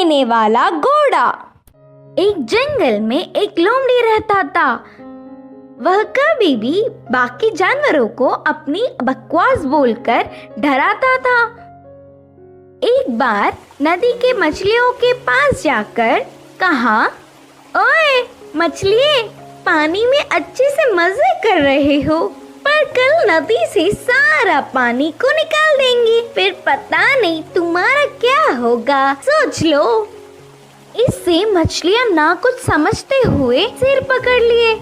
देने वाला घोड़ा। एक जंगल में एक लोमड़ी रहता था। वह कभी भी बाकी जानवरों को अपनी बकवास बोलकर डराता था। एक बार नदी के मछलियों के पास जाकर कहा, ओए मछलिए, पानी में अच्छे से मजे कर रहे हो, पर कल नदी से सारा पानी को निकाल देंगे, फिर पता नहीं तुम्हारा क्या होगा, सोच लो। इससे मछलियां ना कुछ समझते हुए सिर पकड़ लिए।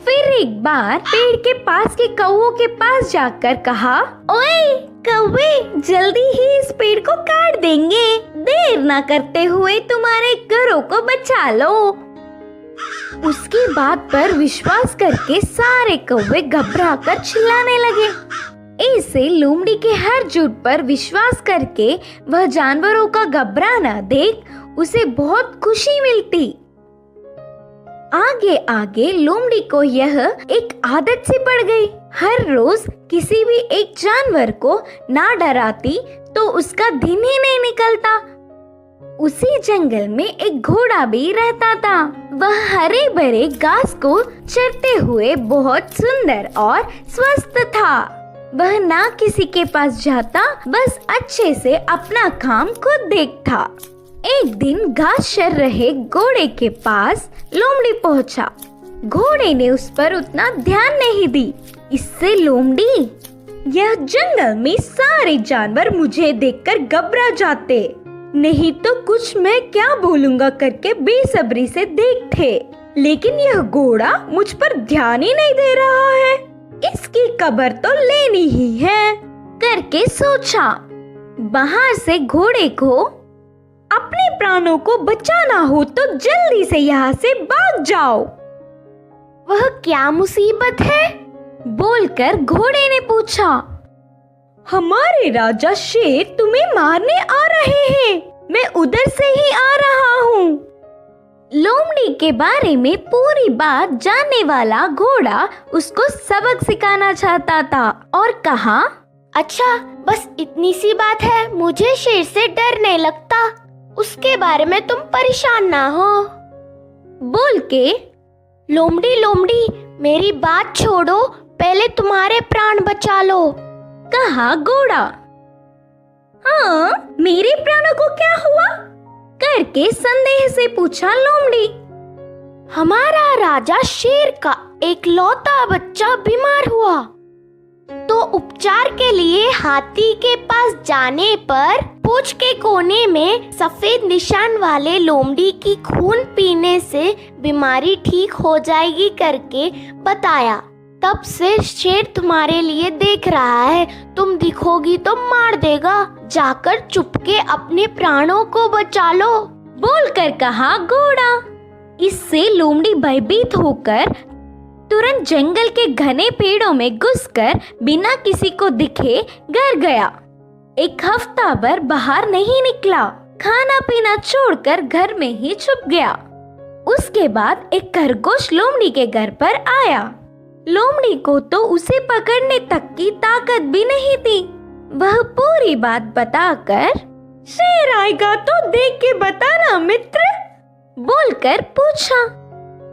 फिर एक बार पेड़ के पास के कौवों के पास जाकर कहा, ओए कौवे, जल्दी ही इस पेड़ को काट देंगे, देर ना करते हुए तुम्हारे घरों को बचा लो। उसकी बात पर विश्वास करके सारे कौवे घबराकर चिल्लाने लगे। ऐसे लोमड़ी के हर झूठ पर विश्वास करके वह जानवरों का घबराना देख उसे बहुत खुशी मिलती। आगे आगे लोमड़ी को यह एक आदत सी पड़ गई। हर रोज किसी भी एक जानवर को ना डराती तो उसका दिन ही नहीं निकलता। उसी जंगल में एक घोड़ा भी रहता था। वह हरे भरे घास को चरते हुए बहुत सुंदर और स्वस्थ था। वह ना किसी के पास जाता, बस अच्छे से अपना काम खुद देखता। एक दिन घास चर रहे घोड़े के पास लोमड़ी पहुंचा। घोड़े ने उस पर उतना ध्यान नहीं दी। इससे लोमड़ी, यह जंगल में सारे जानवर मुझे देखकर घबरा जाते, नहीं तो कुछ मैं क्या बोलूंगा करके बेसब्री से देखते, लेकिन यह घोड़ा मुझ पर ध्यान ही नहीं दे रहा है, इसकी खबर तो लेनी ही है करके सोचा। बाहर से घोड़े को अपने प्राणों को बचाना हो तो जल्दी से यहाँ से भाग जाओ। वह क्या मुसीबत है? बोलकर घोड़े ने पूछा। हमारे राजा शेर तुम्हें मारने आ रहे हैं, मैं उधर से ही आ रहा हूँ। लोमड़ी के बारे में पूरी बात जानने वाला घोड़ा उसको सबक सिखाना चाहता था और कहा, अच्छा बस इतनी सी बात है, मुझे शेर से डर नहीं लगता, उसके बारे में तुम परेशान ना हो। बोल के लोमड़ी लोमड़ी मेरी बात छोड़ो, पहले तुम्हारे प्राण बचा लो, कहा घोड़ा। हाँ, मेरे प्राणों को क्या हुआ? करके संदेह से पूछा लोमड़ी। हमारा राजा शेर का एक लौता बच्चा बीमार हुआ, तो उपचार के लिए हाथी के पास जाने पर पूंछ के कोने में सफेद निशान वाले लोमड़ी की खून पीने से बीमारी ठीक हो जाएगी करके बताया। तब से शेर तुम्हारे लिए देख रहा है, तुम दिखोगी तो मार देगा, जाकर चुपके अपने प्राणों को बचा लो, बोलकर कहा घोड़ा। इससे लोमड़ी भयभीत होकर तुरंत जंगल के घने पेड़ों में घुसकर बिना किसी को दिखे घर गया। एक हफ्ता भर बाहर नहीं निकला, खाना पीना छोड़कर घर में ही छुप गया। उसके बाद एक खरगोश लोमड़ी के घर पर आया। लोमड़ी को तो उसे पकड़ने तक की ताकत भी नहीं थी। वह पूरी बात बताकर, शेर आएगा तो देख के बताना मित्र, बोलकर पूछा।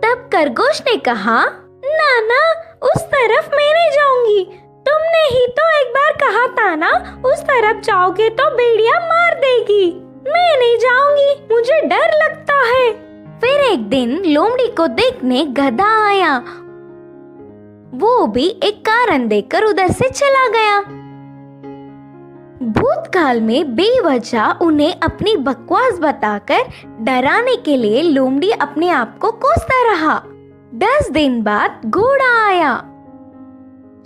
तब खरगोश ने कहा, ना ना, उस तरफ मैं नहीं जाऊंगी, तुमने ही तो एक बार कहा था ना, उस तरफ जाओगे तो भेड़िया मार देगी, मैं नहीं जाऊंगी, मुझे डर लगता है। फिर एक दिन लोमड़ी को देखने गधा आया। वो भी एक कारण देकर उधर से चला गया। भूतकाल में बेवजह उन्हें अपनी बकवास बताकर डराने के लिए लोमड़ी अपने आप को कोसता रहा। 10 दिन बाद घोड़ा आया।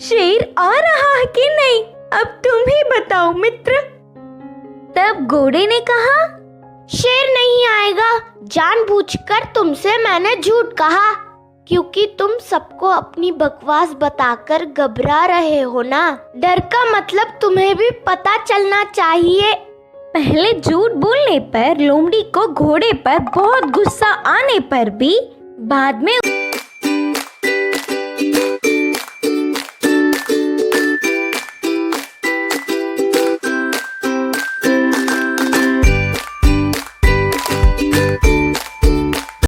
शेर आ रहा है कि नहीं, अब तुम ही बताओ मित्र। तब घोड़े ने कहा, शेर नहीं आएगा, जानबूझकर तुमसे मैंने झूठ कहा, क्योंकि तुम सबको अपनी बकवास बताकर घबरा रहे हो ना। डर का मतलब तुम्हें भी पता चलना चाहिए। पहले झूठ बोलने पर लोमड़ी को घोड़े पर बहुत गुस्सा आने पर भी बाद में